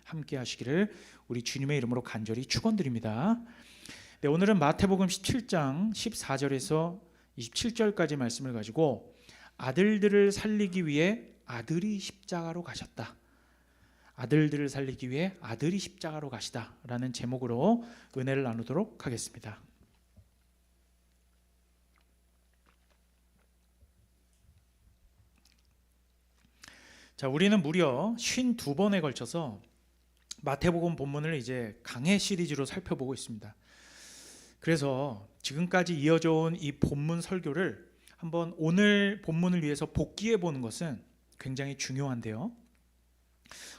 함께 하시기를 우리 주님의 이름으로 간절히 축원드립니다. 네, 오늘은 마태복음 17장 14절에서 27절까지 말씀을 가지고 아들들을 살리기 위해 아들이 십자가로 가셨다. 아들들을 살리기 위해 아들이 십자가로 가시다 라는 제목으로 은혜를 나누도록 하겠습니다. 자, 우리는 무려 52번에 걸쳐서 마태복음 본문을 이제 강해 시리즈로 살펴보고 있습니다. 그래서 지금까지 이어져 온 이 본문 설교를 한번 오늘 본문을 위해서 복기해 보는 것은 굉장히 중요한데요.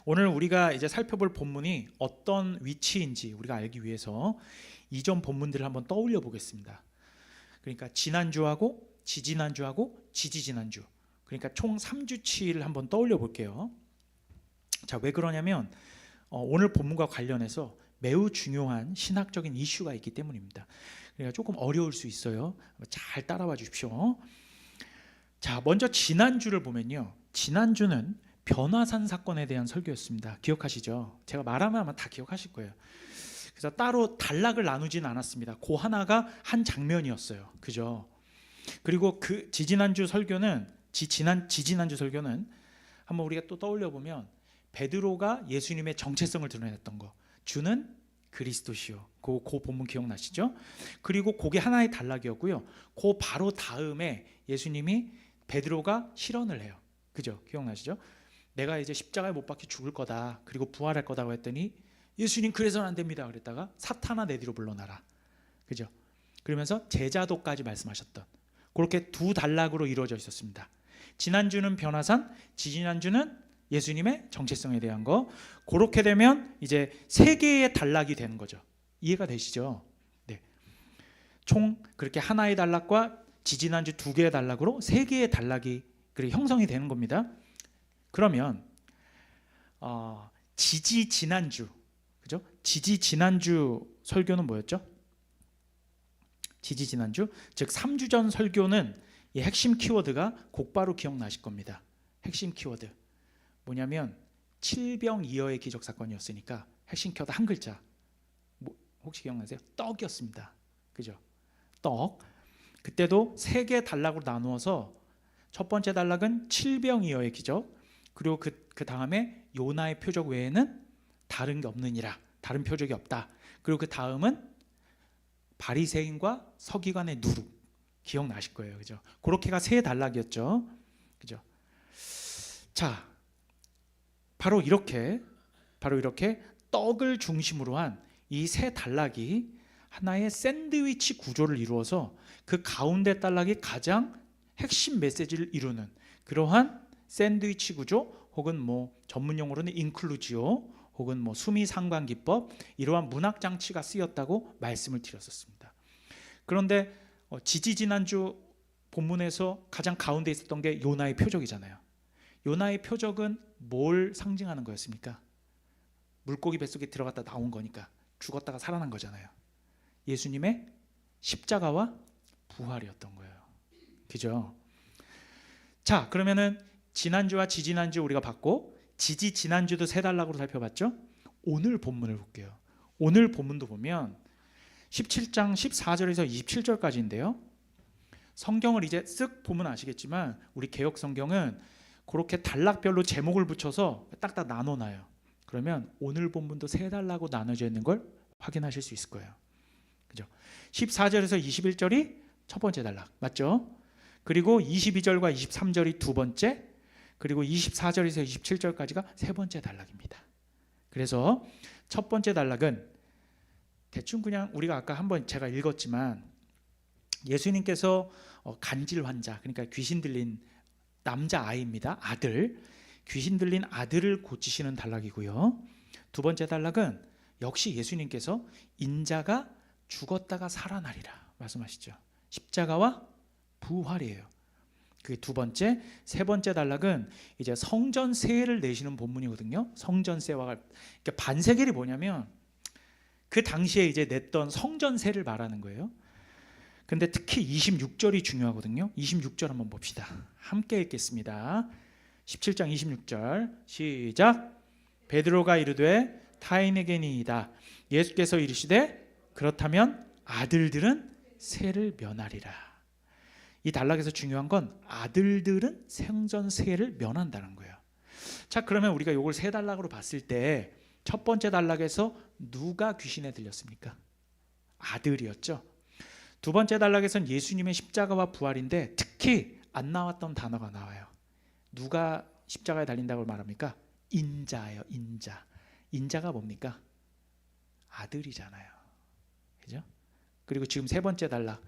오늘 우리가 이제 살펴볼 본문이 어떤 위치인지 우리가 알기 위해서 이전 본문들을 한번 떠올려 보겠습니다. 그러니까 지난주하고 지지난주하고 지지지난주, 그러니까 총 3주치를 한번 떠올려 볼게요. 자, 왜 그러냐면 오늘 본문과 관련해서 매우 중요한 신학적인 이슈가 있기 때문입니다. 그러니까 조금 어려울 수 있어요. 잘 따라와 주십시오. 자, 먼저 지난주를 보면요, 지난주는 변화산 사건에 대한 설교였습니다. 기억하시죠? 제가 말하면 아마 다 기억하실 거예요. 그래서 따로 단락을 나누진 않았습니다. 그 하나가 한 장면이었어요. 그죠? 그리고 그 지지난주 설교는 지지난주 설교는 한번 우리가 또 떠올려 보면 베드로가 예수님의 정체성을 드러냈던 거, 주는 그리스도시요. 그 본문 기억나시죠? 그리고 그게 하나의 단락이었고요. 그 바로 다음에 예수님이 베드로가 실언을 해요. 그죠? 기억나시죠? 내가 이제 십자가에 못 박혀 죽을 거다, 그리고 부활할 거다고 했더니 예수님 그래서는 안 됩니다 그랬다가 사탄아 내 뒤로 물러나라. 그죠? 그러면서 제자도까지 말씀하셨던, 그렇게 두 단락으로 이루어져 있었습니다. 지난주는 변화산, 지지난주는 예수님의 정체성에 대한 거. 그렇게 되면 이제 세 개의 단락이 되는 거죠. 이해가 되시죠? 네. 총 그렇게 하나의 단락과 지지난주 두 개의 단락으로 세 개의 단락이 형성이 되는 겁니다. 그러면 지지지난주, 그죠? 지지지난주 설교는 뭐였죠? 지지지난주, 즉 3주 전 설교는 이 핵심 키워드가 곧바로 기억나실 겁니다. 핵심 키워드 뭐냐면 칠병이어의 기적 사건이었으니까 핵심 키워드 한 글자, 혹시 기억나세요? 떡이었습니다. 그죠? 떡. 그때도 세 개 단락으로 나누어서 첫 번째 단락은 칠병이어의 기적, 그리고 그 다음에 요나의 표적 외에는 다른 게 없느니라, 다른 표적이 없다. 그리고 그 다음은 바리새인과 서기관의 누룩, 기억나실 거예요. 그죠? 그렇게가 세 단락이었죠. 그죠? 자, 바로 이렇게 떡을 중심으로 한 이 세 단락이 하나의 샌드위치 구조를 이루어서 그 가운데 단락이 가장 핵심 메시지를 이루는 그러한 샌드위치 구조, 혹은 전문 용어로는 인클루지오, 혹은 수미 상관 기법, 이러한 문학 장치가 쓰였다고 말씀을 드렸었습니다. 그런데 지지난주 본문에서 가장 가운데 있었던 게 요나의 표적이잖아요. 요나의 표적은 뭘 상징하는 거였습니까? 물고기 뱃속에 들어갔다 나온 거니까, 죽었다가 살아난 거잖아요. 예수님의 십자가와 부활이었던 거예요. 그죠? 자, 그러면은 지난주와 지지난주 우리가 봤고, 지지난주도 세 단락으로 살펴봤죠? 오늘 본문을 볼게요. 오늘 본문도 보면 17장 14절에서 27절까지인데요. 성경을 이제 쓱 보면 아시겠지만 우리 개역 성경은 그렇게 단락별로 제목을 붙여서 딱딱 나눠놔요. 그러면 오늘 본문도 세 단락으로 나눠져 있는 걸 확인하실 수 있을 거예요. 그죠? 14절에서 21절이 첫 번째 단락, 맞죠? 그리고 22절과 23절이 두 번째, 그리고 24절에서 27절까지가 세 번째 단락입니다. 그래서 첫 번째 단락은 대충 그냥 우리가 아까 한번 제가 읽었지만 예수님께서 간질 환자, 그러니까 귀신 들린 남자아이입니다. 아들, 귀신 들린 아들을 고치시는 단락이고요. 두 번째 단락은 역시 예수님께서 인자가 죽었다가 살아나리라 말씀하시죠. 십자가와 부활이에요. 그 두 번째, 세 번째 단락은 이제 성전세를 내시는 본문이거든요. 성전세와 그러니까 반세겔이 뭐냐면 그 당시에 이제 냈던 성전세를 말하는 거예요. 근데 특히 26절이 중요하거든요. 26절 한번 봅시다. 함께 읽겠습니다. 17장 26절 시작. 베드로가 이르되 타인에게니이다. 예수께서 이르시되 그렇다면 아들들은 세를 면하리라. 이 단락에서 중요한 건 아들들은 생전 세를 면한다는 거예요. 자, 그러면 우리가 이걸 세 단락으로 봤을 때 첫 번째 단락에서 누가 귀신에 들렸습니까? 아들이었죠. 두 번째 단락에서는 예수님의 십자가와 부활인데 특히 안 나왔던 단어가 나와요. 누가 십자가에 달린다고 말합니까? 인자예요. 인자. 인자가 뭡니까? 아들이잖아요. 그죠? 그리고 지금 세 번째 단락,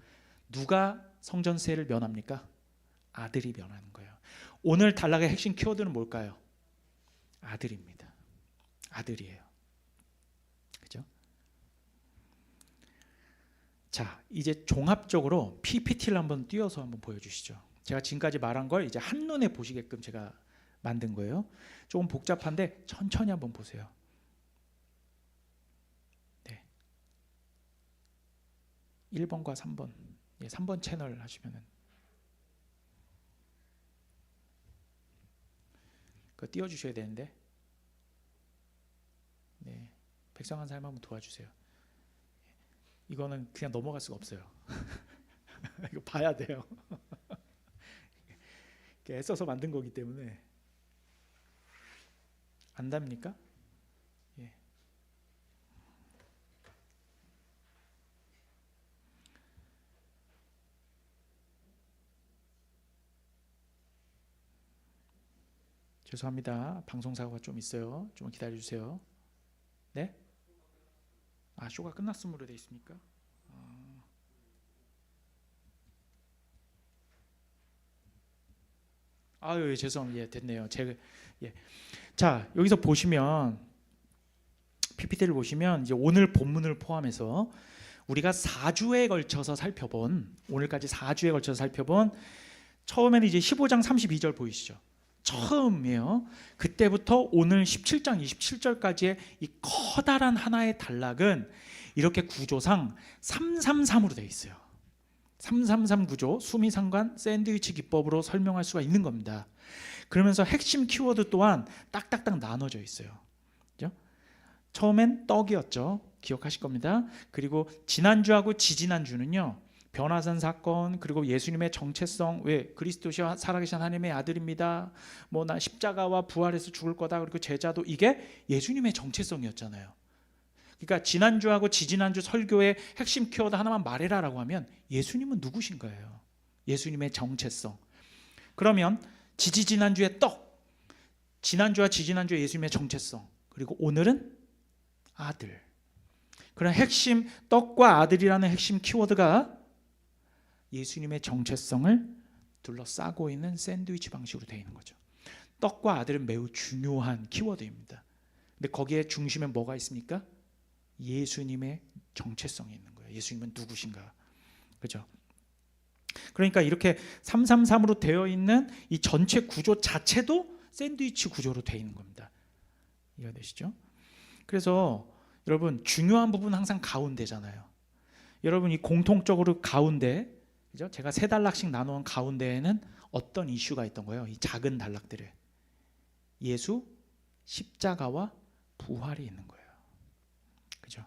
누가 성전세를 면합니까? 아들이 면하는 거예요. 오늘 단락의 핵심 키워드는 뭘까요? 아들입니다. 아들이에요. 그죠? 자, 이제 종합적으로 PPT를 한번 띄워서 한번 보여주시죠. 제가 지금까지 말한 걸 이제 한눈에 보시게끔 제가 만든 거예요. 조금 복잡한데 천천히 한번 보세요. 네. 1번과 3번. 예, 3번 채널 하시면은 그거 띄워 주셔야 되는데. 네. 백성한 사람 한번 도와주세요. 이거는 그냥 넘어갈 수가 없어요. 이거 봐야 돼요. 애써서 만든 거기 때문에. 안답니까? 예. 죄송합니다. 방송사고가 좀 있어요. 좀 기다려 주세요. 네? 아, 쇼가 끝났음으로 돼 있습니까? 아유, 예, 죄송합니다. 예, 됐네요. 예. 자, 여기서 보시면 PPT를 보시면 이제 오늘 본문을 포함해서 우리가 4주에 걸쳐서 살펴본, 오늘까지 4주에 걸쳐서 살펴본, 처음에는 이제 15장 32절 보이시죠? 처음이에요. 그때부터 오늘 17장 27절까지의 이 커다란 하나의 단락은 이렇게 구조상 333으로 되어 있어요. 333 구조, 수미상관 샌드위치 기법으로 설명할 수가 있는 겁니다. 그러면서 핵심 키워드 또한 딱딱딱 나눠져 있어요. 그죠? 처음엔 떡이었죠. 기억하실 겁니다. 그리고 지난주하고 지지난주는요, 변화산 사건, 그리고 예수님의 정체성, 왜 그리스도시와 살아계신 하나님의 아들입니다. 뭐 나 십자가와 부활해서 죽을 거다. 그리고 제자도, 이게 예수님의 정체성이었잖아요. 그러니까 지난주하고 지지난주 설교의 핵심 키워드 하나만 말해라라고 하면 예수님은 누구신 거예요. 예수님의 정체성. 그러면 지지난주의 떡, 지난주와 지지난주의 예수님의 정체성, 그리고 오늘은 아들. 그런 핵심 떡과 아들이라는 핵심 키워드가 예수님의 정체성을 둘러싸고 있는 샌드위치 방식으로 되어 있는 거죠. 떡과 아들은 매우 중요한 키워드입니다. 근데 거기에 중심에 뭐가 있습니까? 예수님의 정체성이 있는 거예요. 예수님은 누구신가? 그죠? 그러니까 이렇게 333으로 되어 있는 이 전체 구조 자체도 샌드위치 구조로 되어 있는 겁니다. 이해되시죠? 그래서 여러분, 중요한 부분은 항상 가운데잖아요. 여러분, 이 공통적으로 가운데, 그죠? 제가 세 단락씩 나누은 가운데에는 어떤 이슈가 있던 거예요? 이 작은 단락들에 예수, 십자가와 부활이 있는 거예요. 그죠?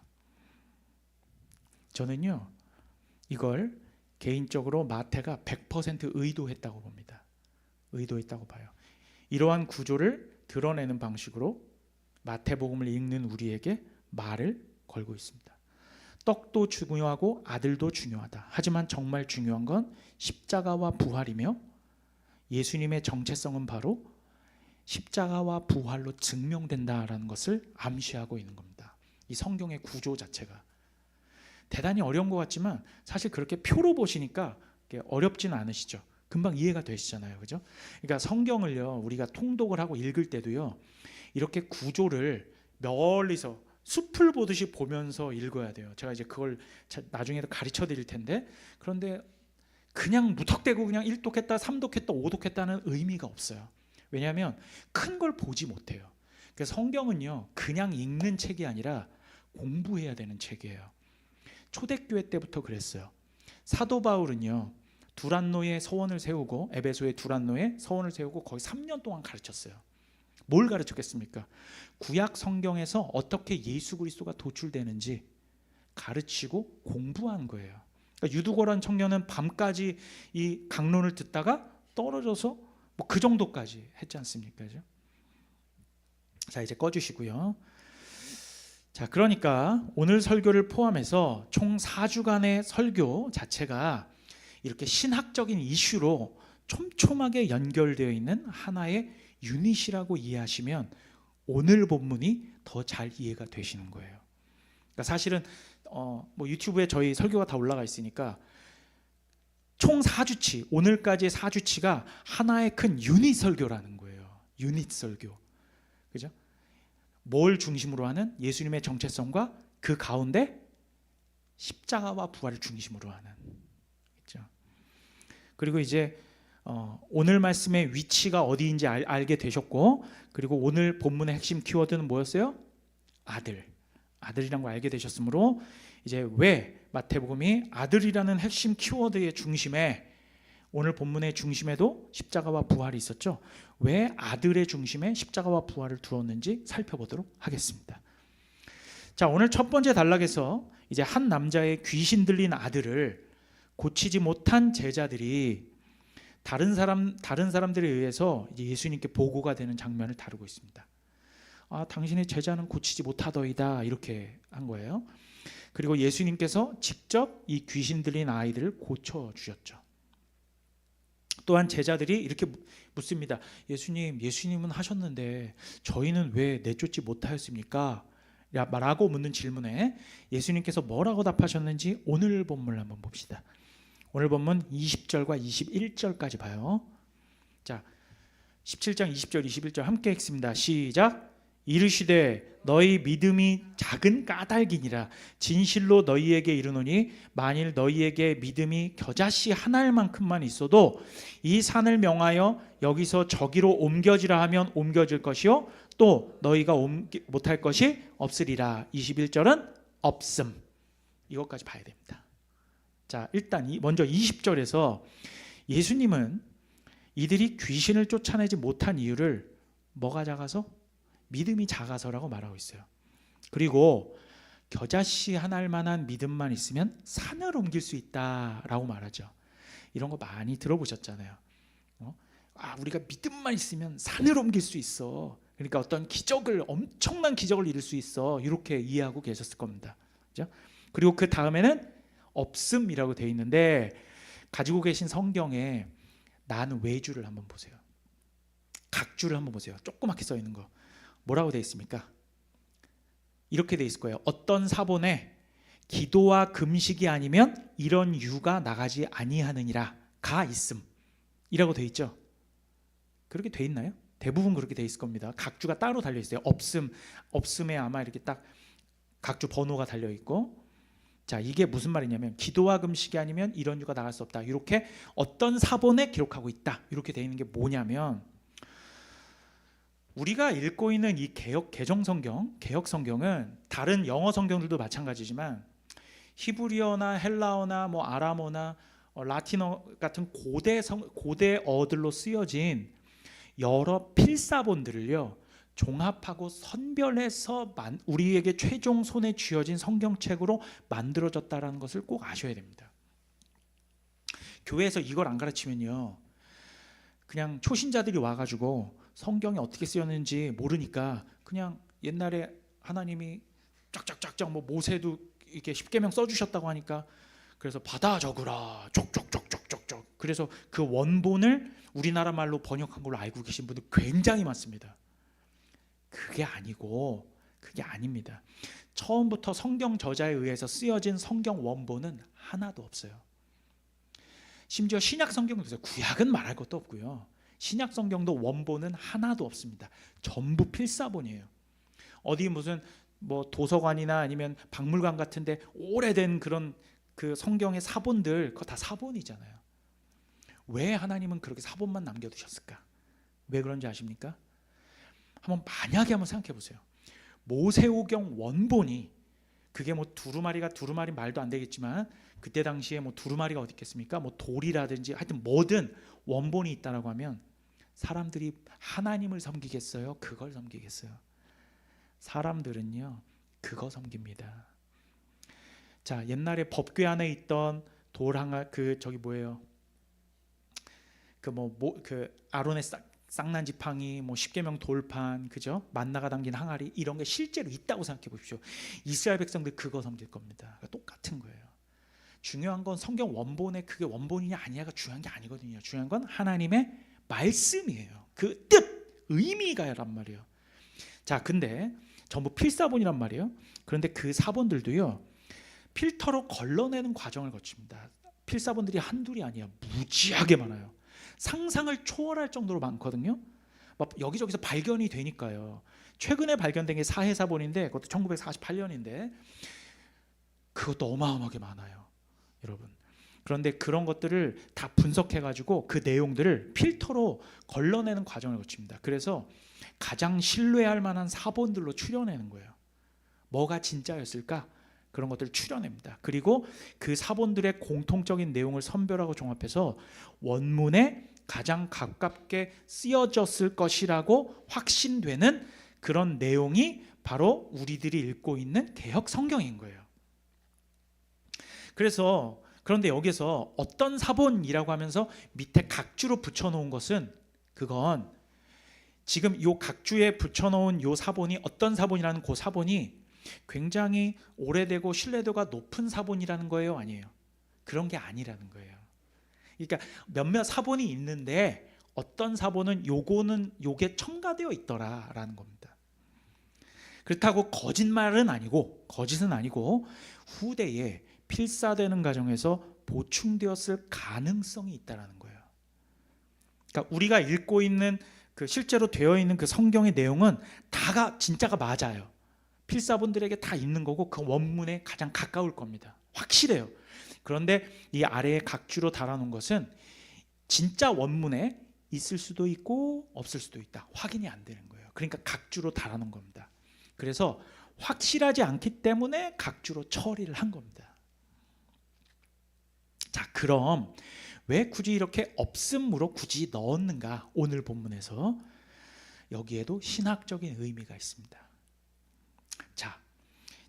저는요, 이걸 개인적으로 마태가 100% 의도했다고 봅니다. 의도했다고 봐요. 이러한 구조를 드러내는 방식으로 마태복음을 읽는 우리에게 말을 걸고 있습니다. 떡도 중요하고 아들도 중요하다. 하지만 정말 중요한 건 십자가와 부활이며 예수님의 정체성은 바로 십자가와 부활로 증명된다라는 것을 암시하고 있는 겁니다. 이 성경의 구조 자체가 대단히 어려운 것 같지만 사실 그렇게 표로 보시니까 어렵지는 않으시죠. 금방 이해가 되시잖아요. 그죠? 그러니까 성경을요, 우리가 통독을 하고 읽을 때도요, 이렇게 구조를 멀리서 숲을 보듯이 보면서 읽어야 돼요. 제가 이제 그걸 나중에도 가르쳐 드릴 텐데, 그런데 그냥 무턱대고 그냥 1독했다 3독했다 5독했다는 의미가 없어요. 왜냐하면 큰 걸 보지 못해요. 그래서 성경은요, 그냥 읽는 책이 아니라 공부해야 되는 책이에요. 초대교회 때부터 그랬어요. 사도 바울은요, 두란노에 서원을 세우고, 에베소의 두란노에 서원을 세우고 거의 3년 동안 가르쳤어요. 뭘 가르쳤겠습니까? 구약 성경에서 어떻게 예수 그리스도가 도출되는지 가르치고 공부한 거예요. 그러니까 유두거란 청년은 밤까지 이 강론을 듣다가 떨어져서 뭐 그 정도까지 했지 않습니까? 그죠? 자, 이제 꺼주시고요. 자, 그러니까 오늘 설교를 포함해서 총 4주간의 설교 자체가 이렇게 신학적인 이슈로 촘촘하게 연결되어 있는 하나의 유닛이라고 이해하시면 오늘 본문이 더 잘 이해가 되시는 거예요. 그러니까 사실은 뭐 유튜브에 저희 설교가 다 올라가 있으니까 총 4주치, 오늘까지의 4주치가 하나의 큰 유닛 설교라는 거예요. 유닛 설교. 그죠? 뭘 중심으로 하는? 예수님의 정체성과 그 가운데 십자가와 부활을 중심으로 하는. 그죠? 그리고 이제 오늘 말씀의 위치가 어디인지 알게 되셨고, 그리고 오늘 본문의 핵심 키워드는 뭐였어요? 아들이란 걸 알게 되셨으므로 이제 왜 마태복음이 아들이라는 핵심 키워드의 중심에, 오늘 본문의 중심에도 십자가와 부활이 있었죠. 왜 아들의 중심에 십자가와 부활을 두었는지 살펴보도록 하겠습니다. 자, 오늘 첫 번째 단락에서 이제 한 남자의 귀신 들린 아들을 고치지 못한 제자들이 다른 사람들에 의해서 이제 예수님께 보고가 되는 장면을 다루고 있습니다. 당신의 제자는 고치지 못하더이다, 이렇게 한 거예요. 그리고 예수님께서 직접 이 귀신 들린 아이들을 고쳐 주셨죠. 또한 제자들이 이렇게 묻습니다. 예수님은 하셨는데 저희는 왜 내쫓지 못하였습니까? 라고 묻는 질문에 예수님께서 뭐라고 답하셨는지 오늘 본문을 한번 봅시다. 오늘 본문 20절과 21절까지 봐요. 자, 17장 20절 21절 함께 읽습니다. 시작. 이르시되 너희 믿음이 작은 까닭이니라. 진실로 너희에게 이르노니 만일 너희에게 믿음이 겨자씨 한 알만큼만 있어도 이 산을 명하여 여기서 저기로 옮겨지라 하면 옮겨질 것이요 또 너희가 못할 것이 없으리라. 21절은 없음. 이것까지 봐야 됩니다. 자, 일단 먼저 20절에서 예수님은 이들이 귀신을 쫓아내지 못한 이유를 뭐가 작아서? 믿음이 작아서라고 말하고 있어요. 그리고 겨자씨 한 알만한 믿음만 있으면 산을 옮길 수 있다라고 말하죠. 이런 거 많이 들어보셨잖아요. 우리가 믿음만 있으면 산을 옮길 수 있어. 그러니까 어떤 엄청난 기적을 이룰 수 있어. 이렇게 이해하고 계셨을 겁니다. 그죠? 그리고 그 다음에는 없음이라고 되어 있는데, 가지고 계신 성경에 난 외주를 한번 보세요. 각주를 한번 보세요. 조그맣게 써 있는 거. 뭐라고 되어 있습니까? 이렇게 되어 있을 거예요. 어떤 사본에 기도와 금식이 아니면 이런 유가 나가지 아니하느니라 가 있음 이라고 되어 있죠. 그렇게 되어 있나요? 대부분 그렇게 되어 있을 겁니다. 각주가 따로 달려 있어요. 없음에 아마 이렇게 딱 각주 번호가 달려 있고, 자, 이게 무슨 말이냐면 기도와 금식이 아니면 이런 유가 나갈 수 없다. 이렇게 어떤 사본에 기록하고 있다. 이렇게 되어 있는 게 뭐냐면, 우리가 읽고 있는 이 개정 성경, 개역 성경은 다른 영어 성경들도 마찬가지지만 히브리어나 헬라어나 뭐 아람어나 라틴어 같은 고대어들로 쓰여진 여러 필사본들을요 종합하고 선별해서 우리에게 최종 손에 쥐어진 성경책으로 만들어졌다는 것을 꼭 아셔야 됩니다. 교회에서 이걸 안 가르치면요, 그냥 초신자들이 와가지고 성경이 어떻게 쓰였는지 모르니까 그냥 옛날에 하나님이 쫙쫙쫙쫙 뭐 모세도 이렇게 십계명 써주셨다고 하니까 그래서 받아 적으라 쪽쪽쪽쪽쪽쪽, 그래서 그 원본을 우리나라 말로 번역한 걸로 알고 계신 분들 굉장히 많습니다. 그게 아닙니다. 처음부터 성경 저자에 의해서 쓰여진 성경 원본은 하나도 없어요. 심지어 신약 성경도 있어요. 구약은 말할 것도 없고요. 신약 성경도 원본은 하나도 없습니다. 전부 필사본이에요. 어디 무슨 뭐 도서관이나 아니면 박물관 같은데 오래된 그런 그 성경의 사본들, 그거 다 사본이잖아요. 왜 하나님은 그렇게 사본만 남겨두셨을까? 왜 그런지 아십니까? 만약에 한번 생각해 보세요. 모세오경 원본이, 그게 뭐 두루마리 말도 안 되겠지만 그때 당시에 뭐 두루마리가 어디 있겠습니까? 뭐 돌이라든지 하여튼 뭐든 원본이 있다라고 하면 사람들이 하나님을 섬기겠어요? 그걸 섬기겠어요? 사람들은요, 그거 섬깁니다. 자, 옛날에 법궤 안에 있던 돌항아 저기 뭐예요? 그 아론의 쌍난 지팡이, 십계명 돌판, 그죠? 만나가 담긴 항아리, 이런 게 실제로 있다고 생각해 보십시오. 이스라엘 백성들 그거 섬길 겁니다. 그러니까 똑같은 거예요. 중요한 건 성경 원본에 그게 원본이냐 아니냐가 중요한 게 아니거든요. 중요한 건 하나님의 말씀이에요. 그 뜻, 의미가란 말이에요. 자, 근데 전부 필사본이란 말이에요. 그런데 그 사본들도요, 필터로 걸러내는 과정을 거칩니다. 필사본들이 한둘이 아니야. 무지하게 많아요. 상상을 초월할 정도로 많거든요. 막 여기저기서 발견이 되니까요. 최근에 발견된 게 사해사본인데, 그것도 1948년인데 그것도 어마어마하게 많아요, 여러분. 그런데 그런 것들을 다 분석해가지고 그 내용들을 필터로 걸러내는 과정을 거칩니다. 그래서 가장 신뢰할 만한 사본들로 추려내는 거예요. 뭐가 진짜였을까? 그런 것들을 추려냅니다. 그리고 그 사본들의 공통적인 내용을 선별하고 종합해서 원문에 가장 가깝게 쓰여졌을 것이라고 확신되는 그런 내용이 바로 우리들이 읽고 있는 개역 성경인 거예요. 그런데 여기서 어떤 사본이라고 하면서 밑에 각주로 붙여놓은 것은, 그건 지금 요 각주에 붙여놓은 요 사본이 어떤 사본이라는 그 사본이 굉장히 오래되고 신뢰도가 높은 사본이라는 거예요, 아니에요? 그런 게 아니라는 거예요. 그러니까 몇몇 사본이 있는데 어떤 사본은 요게 첨가되어 있더라라는 겁니다. 그렇다고 거짓은 아니고 후대에 필사되는 과정에서 보충되었을 가능성이 있다라는 거예요. 그러니까 우리가 읽고 있는 그 실제로 되어 있는 그 성경의 내용은 다가 진짜가 맞아요. 필사본들에게 다 있는 거고 그 원문에 가장 가까울 겁니다. 확실해요. 그런데 이 아래에 각주로 달아놓은 것은 진짜 원문에 있을 수도 있고 없을 수도 있다. 확인이 안 되는 거예요. 그러니까 각주로 달아놓은 겁니다. 그래서 확실하지 않기 때문에 각주로 처리를 한 겁니다. 자, 그럼 왜 굳이 이렇게 없음으로 굳이 넣었는가? 오늘 본문에서 여기에도 신학적인 의미가 있습니다.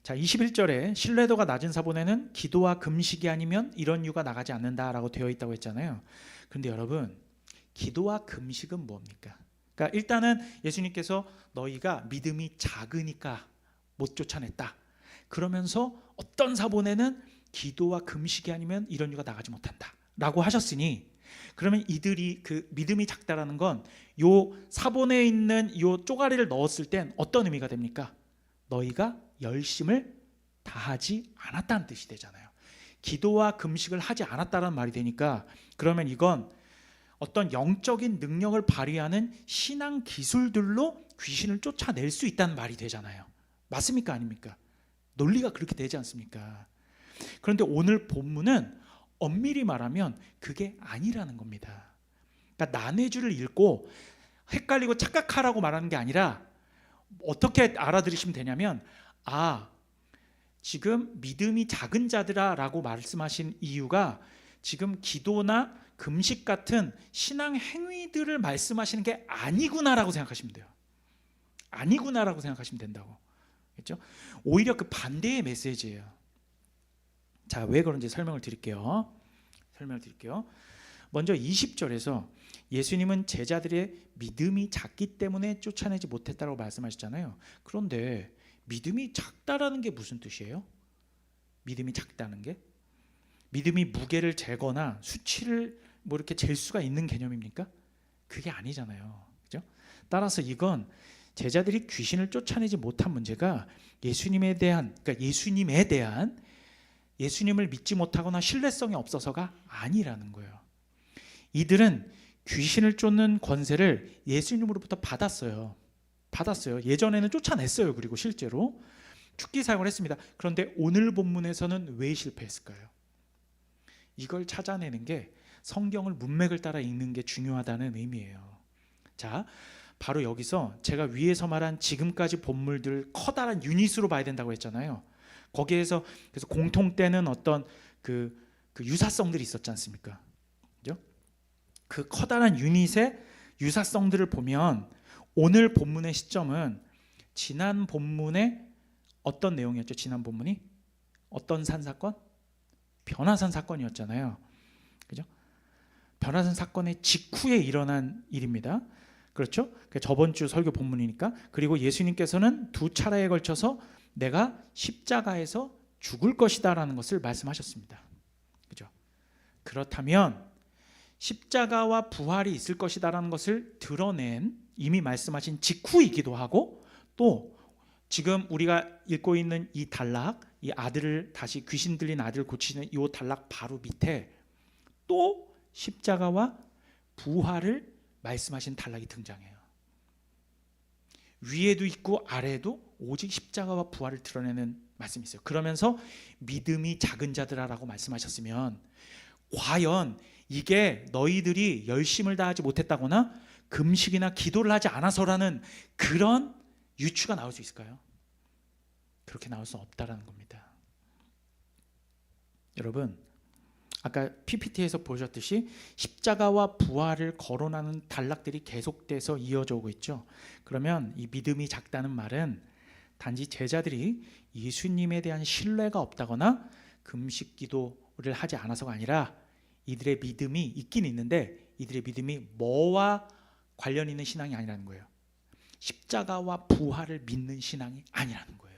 자, 21절에 신뢰도가 낮은 사본에는 기도와 금식이 아니면 이런 이유가 나가지 않는다라고 되어 있다고 했잖아요. 그런데 여러분, 기도와 금식은 뭡니까? 그러니까 일단은 예수님께서 너희가 믿음이 작으니까 못 쫓아냈다. 그러면서 어떤 사본에는 기도와 금식이 아니면 이런 이유가 나가지 못한다 라고 하셨으니, 그러면 이들이 그 믿음이 작다라는 건 요 사본에 있는 요 쪼가리를 넣었을 땐 어떤 의미가 됩니까? 너희가 열심을 다하지 않았다는 뜻이 되잖아요. 기도와 금식을 하지 않았다는 말이 되니까, 그러면 이건 어떤 영적인 능력을 발휘하는 신앙 기술들로 귀신을 쫓아낼 수 있다는 말이 되잖아요. 맞습니까? 아닙니까? 논리가 그렇게 되지 않습니까? 그런데 오늘 본문은 엄밀히 말하면 그게 아니라는 겁니다. 그러니까 난해주를 읽고 헷갈리고 착각하라고 말하는 게 아니라, 어떻게 알아들으시면 되냐면, 지금 믿음이 작은 자들아 라고 말씀하신 이유가 지금 기도나 금식 같은 신앙 행위들을 말씀하시는 게 아니구나라고 생각하시면 돼요. 아니구나라고 생각하시면 된다고. 그렇죠? 오히려 그 반대의 메시지예요. 자, 왜 그런지 설명을 드릴게요. 먼저 20절에서 예수님은 제자들의 믿음이 작기 때문에 쫓아내지 못했다고 말씀하셨잖아요. 그런데 믿음이 작다라는 게 무슨 뜻이에요? 믿음이 작다는 게 믿음이 무게를 재거나 수치를 이렇게 잴 수가 있는 개념입니까? 그게 아니잖아요. 그죠? 따라서 이건 제자들이 귀신을 쫓아내지 못한 문제가 예수님에 대한 예수님을 믿지 못하거나 신뢰성이 없어서가 아니라는 거예요. 이들은 귀신을 쫓는 권세를 예수님으로부터 받았어요. 예전에는 쫓아냈어요. 그리고 실제로 축기 사용을 했습니다. 그런데 오늘 본문에서는 왜 실패했을까요? 이걸 찾아내는 게 성경을 문맥을 따라 읽는 게 중요하다는 의미예요. 자, 바로 여기서 제가 위에서 말한 지금까지 본물들 커다란 유닛으로 봐야 된다고 했잖아요. 거기에서 그래서 공통되는 어떤 그 유사성들이 있었지 않습니까? 그죠? 그 커다란 유닛의 유사성들을 보면 오늘 본문의 시점은 지난 본문의 어떤 내용이었죠? 지난 본문이 어떤 산 사건? 변화산 사건이었잖아요. 그죠? 변화산 사건의 직후에 일어난 일입니다. 그렇죠? 저번 주 설교 본문이니까. 그리고 예수님께서는 두 차례에 걸쳐서 내가 십자가에서 죽을 것이다라는 것을 말씀하셨습니다. 그죠? 그렇다면 십자가와 부활이 있을 것이다라는 것을 드러낸 이미 말씀하신 직후이기도 하고, 또 지금 우리가 읽고 있는 이 단락, 이 아들을 다시 귀신 들린 아들을 고치는 이 단락 바로 밑에 또 십자가와 부활을 말씀하신 단락이 등장해요. 위에도 있고 아래에도 오직 십자가와 부활을 드러내는 말씀이 있어요. 그러면서 믿음이 작은 자들아라고 말씀하셨으면 과연 이게 너희들이 열심을 다하지 못했다거나 금식이나 기도를 하지 않아서라는 그런 유추가 나올 수 있을까요? 그렇게 나올 수 없다라는 겁니다. 여러분, 아까 PPT에서 보셨듯이 십자가와 부활을 거론하는 단락들이 계속돼서 이어져 오고 있죠. 그러면 이 믿음이 작다는 말은 단지 제자들이 예수님에 대한 신뢰가 없다거나 금식 기도를 하지 않아서가 아니라 이들의 믿음이 있긴 있는데 이들의 믿음이 뭐와 관련 있는 신앙이 아니라는 거예요. 십자가와 부활을 믿는 신앙이 아니라는 거예요.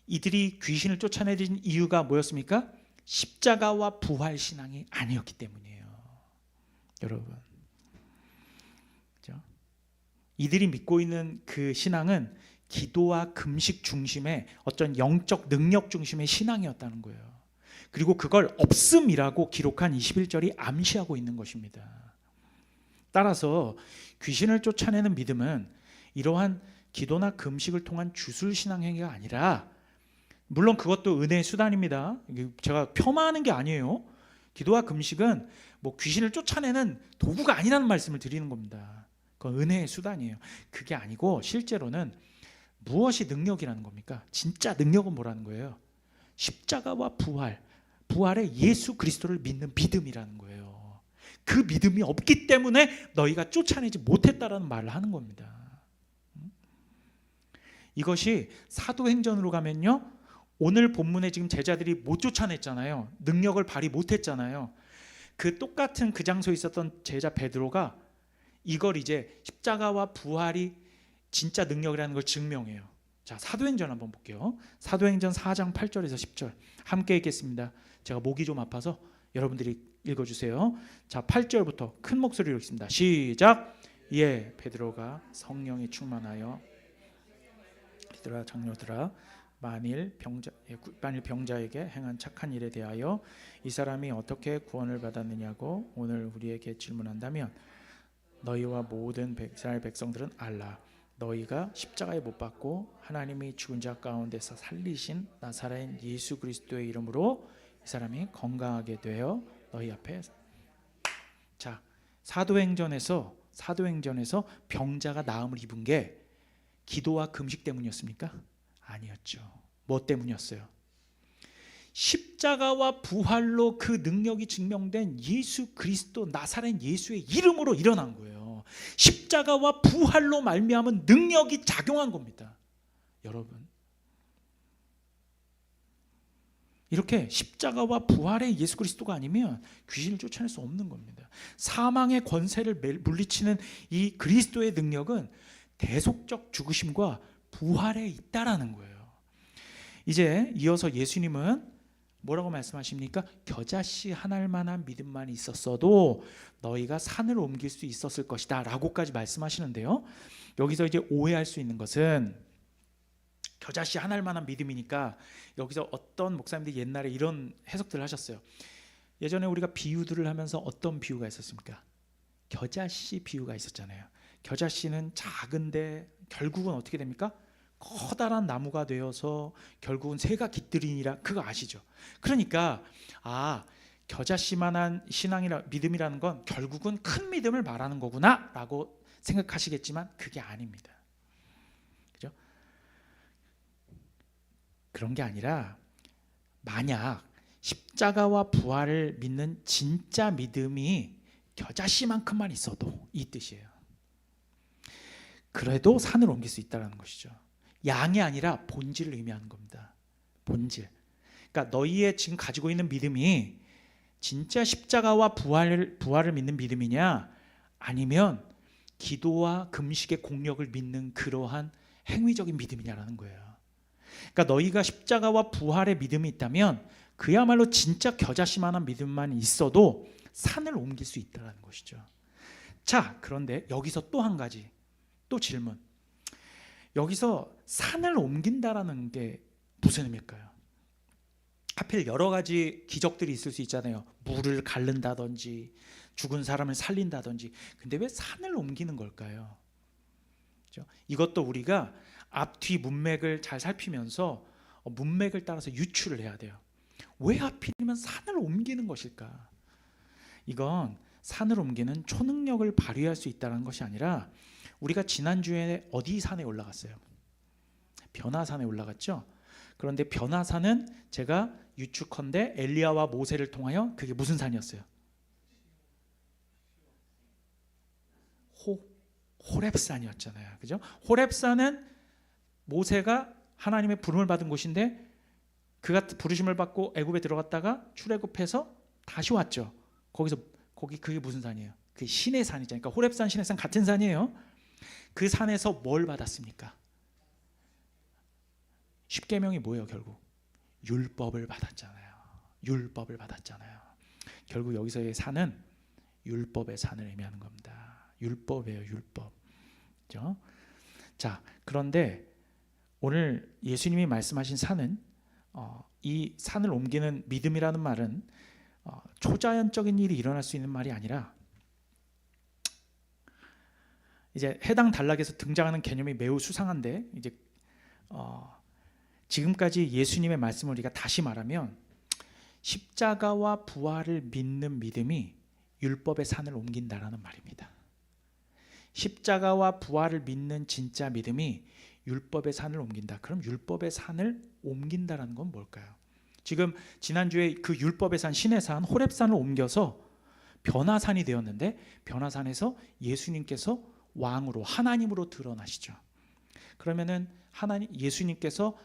이들이 귀신을 쫓아내린 이유가 뭐였습니까? 십자가와 부활 신앙이 아니었기 때문이에요. 여러분, 그렇죠? 이들이 믿고 있는 그 신앙은 기도와 금식 중심의 어떤 영적 능력 중심의 신앙이었다는 거예요. 그리고 그걸 없음이라고 기록한 21절이 암시하고 있는 것입니다. 따라서 귀신을 쫓아내는 믿음은 이러한 기도나 금식을 통한 주술 신앙 행위가 아니라, 물론 그것도 은혜의 수단입니다. 제가 폄하하는 게 아니에요. 기도와 금식은 뭐 귀신을 쫓아내는 도구가 아니라는 말씀을 드리는 겁니다. 그건 은혜의 수단이에요. 그게 아니고 실제로는 무엇이 능력이라는 겁니까? 진짜 능력은 뭐라는 거예요? 십자가와 부활의 예수 그리스도를 믿는 믿음이라는 거예요. 그 믿음이 없기 때문에 너희가 쫓아내지 못했다라는 말을 하는 겁니다. 이것이 사도행전으로 가면요, 오늘 본문에 지금 제자들이 못 쫓아냈잖아요. 능력을 발휘 못했잖아요. 그 똑같은 그 장소에 있었던 제자 베드로가 이걸 이제 십자가와 부활이 진짜 능력이라는 걸 증명해요. 자, 사도행전 한번 볼게요. 사도행전 4장 8절에서 10절 함께 읽겠습니다. 제가 목이 좀 아파서 여러분들이 읽어주세요. 자, 8절부터 큰 목소리로 읽습니다. 시작. 예, 베드로가 성령이 충만하여 베드로와 장로들아, 만일 병자에게 행한 착한 일에 대하여 이 사람이 어떻게 구원을 받았느냐고 오늘 우리에게 질문한다면 너희와 모든 이스라엘 백성들은 알라. 너희가 십자가에 못 박고 하나님이 죽은 자 가운데서 살리신 나사렛 예수 그리스도의 이름으로 이 사람이 건강하게 되어 너희 앞에. 자, 사도행전에서 병자가 나음을 입은 게 기도와 금식 때문이었습니까? 아니었죠. 뭐 때문이었어요? 십자가와 부활로 그 능력이 증명된 예수 그리스도 나사렛 예수의 이름으로 일어난 거예요. 십자가와 부활로 말미암은 능력이 작용한 겁니다. 여러분, 이렇게 십자가와 부활의 예수 그리스도가 아니면 귀신을 쫓아낼 수 없는 겁니다. 사망의 권세를 물리치는 이 그리스도의 능력은 대속적 죽으심과 부활에 있다라는 거예요. 이제 이어서 예수님은 뭐라고 말씀하십니까? 겨자씨 한 알만한 믿음만 있었어도 너희가 산을 옮길 수 있었을 것이다 라고까지 말씀하시는데요, 여기서 이제 오해할 수 있는 것은 겨자씨 한 알만한 믿음이니까 여기서 어떤 목사님들이 옛날에 이런 해석들을 하셨어요. 예전에 우리가 비유들을 하면서 어떤 비유가 있었습니까? 겨자씨 비유가 있었잖아요. 겨자씨는 작은데 결국은 어떻게 됩니까? 커다란 나무가 되어서 결국은 새가 깃들이니라, 그거 아시죠? 그러니까 겨자씨만한 믿음이라는 건 결국은 큰 믿음을 말하는 거구나 라고 생각하시겠지만 그게 아닙니다. 그죠? 그런 게 아니라, 만약 십자가와 부활을 믿는 진짜 믿음이 겨자씨만큼만 있어도 이 뜻이에요. 그래도 산을 옮길 수 있다는 것이죠. 양이 아니라 본질을 의미하는 겁니다. 본질. 그러니까 너희의 지금 가지고 있는 믿음이 진짜 십자가와 부활을 믿는 믿음이냐, 아니면 기도와 금식의 공력을 믿는 그러한 행위적인 믿음이냐라는 거예요. 그러니까 너희가 십자가와 부활의 믿음이 있다면 그야말로 진짜 겨자씨만한 믿음만 있어도 산을 옮길 수 있다는 것이죠. 자, 그런데 여기서 또 한 가지, 또 질문. 여기서 산을 옮긴다라는 게 무슨 의미일까요? 하필 여러 가지 기적들이 있을 수 있잖아요. 물을 가른다든지 죽은 사람을 살린다든지. 근데 왜 산을 옮기는 걸까요? 그렇죠? 이것도 우리가 앞뒤 문맥을 잘 살피면서 문맥을 따라서 유추를 해야 돼요. 왜 하필이면 산을 옮기는 것일까? 이건 산을 옮기는 초능력을 발휘할 수 있다는 것이 아니라, 우리가 지난주에 어디 산에 올라갔어요? 변화산에 올라갔죠. 그런데 변화산은 제가 유축컨대 엘리야와 모세를 통하여, 그게 무슨 산이었어요? 호렙산이었잖아요. 그죠? 호렙산은 모세가 하나님의 부름을 받은 곳인데, 그가 부르심을 받고 애굽에 들어갔다가 출애굽해서 다시 왔죠. 그게 무슨 산이에요? 그 신의 산이잖아요. 그러니까 호렙산, 신의 산 같은 산이에요. 그 산에서 뭘 받았습니까? 십계명이 뭐예요? 결국 율법을 받았잖아요. 율법을 받았잖아요. 결국 여기서의 산은 율법의 산을 의미하는 겁니다. 율법이에요, 율법. 그렇죠? 자, 그런데 오늘 예수님이 말씀하신 산은, 이 산을 옮기는 믿음이라는 말은 초자연적인 일이 일어날 수 있는 말이 아니라, 이제 해당 단락에서 등장하는 개념이 매우 수상한데, 이제 지금까지 예수님의 말씀을 우리가 다시 말하면, 십자가와 부활을 믿는 믿음이 율법의 산을 옮긴다라는 말입니다. 십자가와 부활을 믿는 진짜 믿음이 율법의 산을 옮긴다. 그럼 율법의 산을 옮긴다라는 건 뭘까요? 지금 지난주에 그 율법의 산, 신의 산, 호렙산을 옮겨서 변화산이 되었는데, 변화산에서 예수님께서 왕으로, 하나님으로 드러나시죠. 그러면은 예수님께서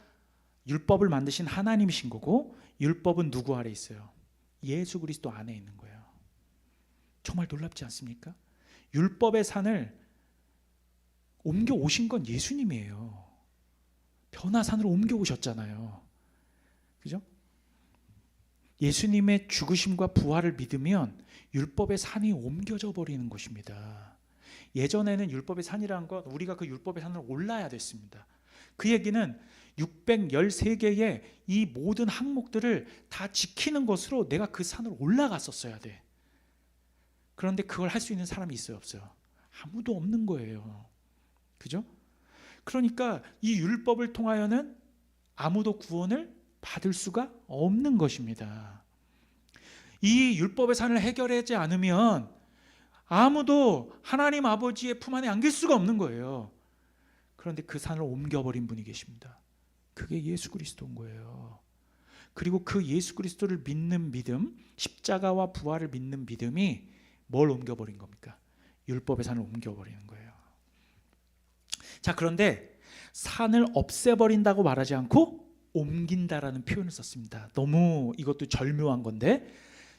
율법을 만드신 하나님이신 거고, 율법은 누구 아래 있어요? 예수 그리스도 안에 있는 거예요. 정말 놀랍지 않습니까? 율법의 산을 옮겨 오신 건 예수님이에요. 변화산으로 옮겨 오셨잖아요. 그죠? 예수님의 죽으심과 부활을 믿으면 율법의 산이 옮겨져 버리는 것입니다. 예전에는 율법의 산이라는 건 우리가 그 율법의 산을 올라야 됐습니다. 그 얘기는 613개의 이 모든 항목들을 다 지키는 것으로 내가 그 산을 올라갔었어야 돼. 그런데 그걸 할 수 있는 사람이 있어요, 없어요? 아무도 없는 거예요. 그죠? 그러니까 이 율법을 통하여는 아무도 구원을 받을 수가 없는 것입니다. 이 율법의 산을 해결하지 않으면 아무도 하나님 아버지의 품 안에 안길 수가 없는 거예요. 그런데 그 산을 옮겨버린 분이 계십니다. 그게 예수 그리스도인 거예요. 그리고 그 예수 그리스도를 믿는 믿음, 십자가와 부활을 믿는 믿음이 뭘 옮겨버린 겁니까? 율법의 산을 옮겨버리는 거예요. 자, 그런데 산을 없애버린다고 말하지 않고 옮긴다라는 표현을 썼습니다. 너무 이것도 절묘한 건데,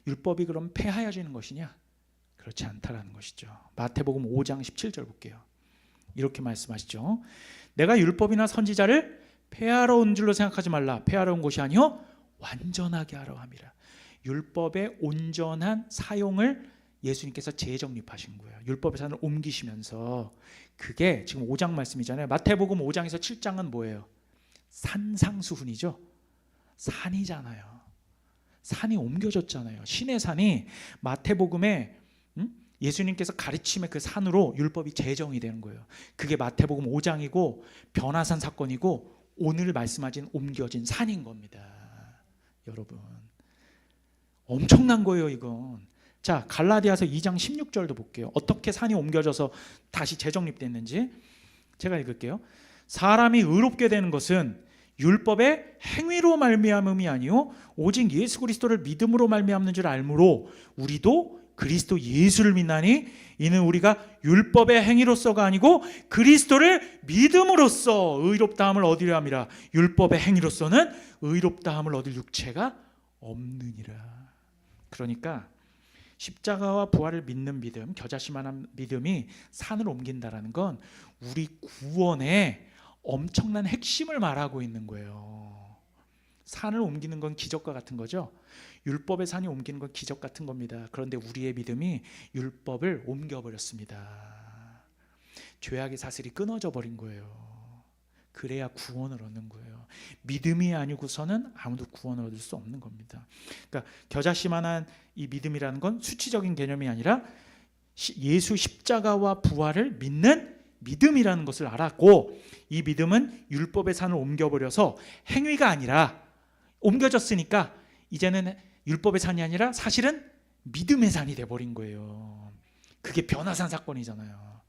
율법이 그럼 폐하여지는 것이냐? 그렇지 않다라는 것이죠. 마태복음 5장 17절 볼게요. 이렇게 말씀하시죠. 내가 율법이나 선지자를 폐하러 온 줄로 생각하지 말라. 폐하러 온 것이 아니요 완전하게 하러 함이라. 율법의 온전한 사용을 예수님께서 재정립하신 거예요. 율법의 산을 옮기시면서. 그게 지금 5장 말씀이잖아요. 마태복음 5장에서 7장은 뭐예요? 산상수훈이죠. 산이잖아요. 산이 옮겨졌잖아요. 신의 산이 마태복음에 예수님께서 가르침의 그 산으로 율법이 제정이 되는 거예요. 그게 마태복음 5장이고 변화산 사건이고 오늘 말씀하신 옮겨진 산인 겁니다. 여러분, 엄청난 거예요, 이건. 자, 갈라디아서 2장 16절도 볼게요. 어떻게 산이 옮겨져서 다시 재정립됐는지 제가 읽을게요. 사람이 의롭게 되는 것은 율법의 행위로 말미암음이 아니요 오직 예수 그리스도를 믿음으로 말미암는 줄 알므로 우리도 그리스도 예수를 믿나니 이는 우리가 율법의 행위로서가 아니고 그리스도를 믿음으로써 의롭다함을 얻으려 함이라. 율법의 행위로서는 의롭다함을 얻을 육체가 없느니라. 그러니까 십자가와 부활을 믿는 믿음, 겨자씨만한 믿음이 산을 옮긴다라는 건 우리 구원의 엄청난 핵심을 말하고 있는 거예요. 산을 옮기는 건 기적과 같은 거죠. 율법의 산이 옮기는 건 기적 같은 겁니다. 그런데 우리의 믿음이 율법을 옮겨버렸습니다. 죄악의 사슬이 끊어져 버린 거예요. 그래야 구원을 얻는 거예요. 믿음이 아니고서는 아무도 구원을 얻을 수 없는 겁니다. 그러니까 겨자씨만한 이 믿음이라는 건 수치적인 개념이 아니라 예수 십자가와 부활을 믿는 믿음이라는 것을 알았고, 이 믿음은 율법의 산을 옮겨버려서 행위가 아니라, 옮겨졌으니까 이제는 율법의 산이 아니라 사실은 믿음의 산이 돼버린 거예요. 그게 변화산 사건이잖아요.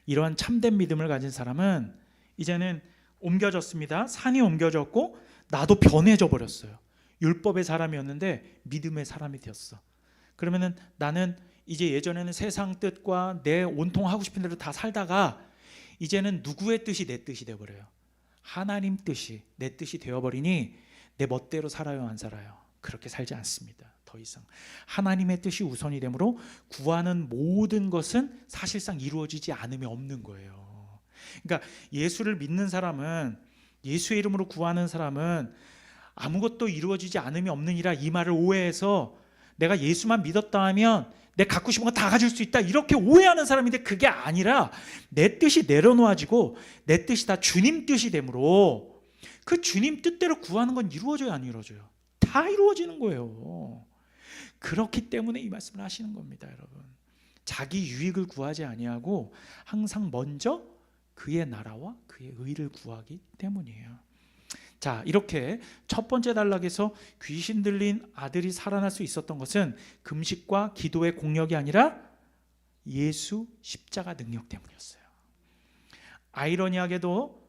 이러한 참된 믿음을 가진 사람은 이제는 옮겨졌습니다. 산이 옮겨졌고 나도 변해져 버렸어요. 율법의 사람이었는데 믿음의 사람이 되었어. 그러면은 나는 이제 예전에는 세상 뜻과 내 온통 하고 싶은 대로 다 살다가 이제는 누구의 뜻이 내 뜻이 되어버려요. 하나님 뜻이 내 뜻이 되어버리니 내 멋대로 살아요, 안 살아요? 그렇게 살지 않습니다. 더 이상 하나님의 뜻이 우선이 되므로 구하는 모든 것은 사실상 이루어지지 않음이 없는 거예요. 그러니까 예수를 믿는 사람은, 예수의 이름으로 구하는 사람은 아무것도 이루어지지 않음이 없느니라 이 말을 오해해서 내가 예수만 믿었다 하면 내 갖고 싶은 거 다 가질 수 있다 이렇게 오해하는 사람인데, 그게 아니라 내 뜻이 내려놓아지고 내 뜻이 다 주님 뜻이 되므로 그 주님 뜻대로 구하는 건 이루어져요, 안 이루어져요? 다 이루어지는 거예요. 그렇기 때문에 이 말씀을 하시는 겁니다, 여러분. 자기 유익을 구하지 아니하고 항상 먼저 그의 나라와 그의 의를 구하기 때문이에요. 자, 이렇게 첫 번째 단락에서 귀신 들린 아들이 살아날 수 있었던 것은 금식과 기도의 공력이 아니라 예수 십자가 능력 때문이었어요. 아이러니하게도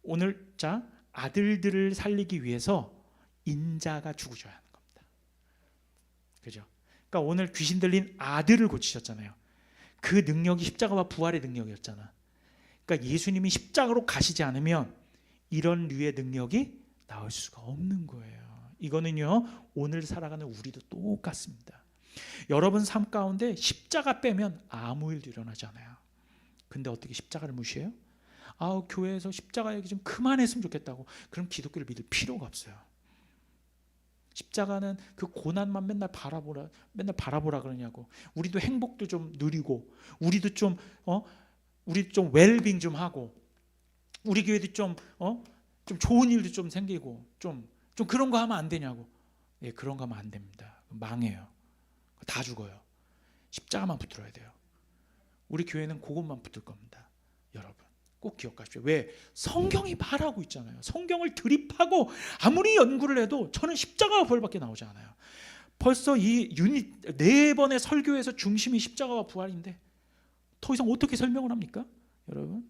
오늘 자 아들들을 살리기 위해서 인자가 죽으셔야 하는 겁니다. 그죠? 그러니까 오늘 귀신 들린 아들을 고치셨잖아요. 그 능력이 십자가와 부활의 능력이었잖아. 그러니까 예수님이 십자가로 가시지 않으면 이런 류의 능력이 나올 수가 없는 거예요. 이거는요, 오늘 살아가는 우리도 똑같습니다. 여러분 삶 가운데 십자가 빼면 아무 일도 일어나지 않아요. 근데 어떻게 십자가를 무시해요? 교회에서 십자가 얘기 좀 그만했으면 좋겠다고. 그럼 기독교를 믿을 필요가 없어요. 십자가는 그 고난만 맨날 바라보라 그러냐고. 우리도 행복도 좀 누리고, 우리도 좀 웰빙 좀 하고, 우리 교회도 좀 좋은 일도 좀 생기고, 좀 그런 거 하면 안 되냐고. 예, 그런 거 하면 안 됩니다. 망해요. 다 죽어요. 십자가만 붙들어야 돼요. 우리 교회는 그것만 붙들 겁니다. 여러분 꼭 기억하십시오. 왜? 성경이 말하고 있잖아요. 성경을 드립하고 아무리 연구를 해도 저는 십자가와 부활밖에 나오지 않아요. 벌써 이 유닛 4번의 설교에서 중심이 십자가와 부활인데 더 이상 어떻게 설명을 합니까, 여러분?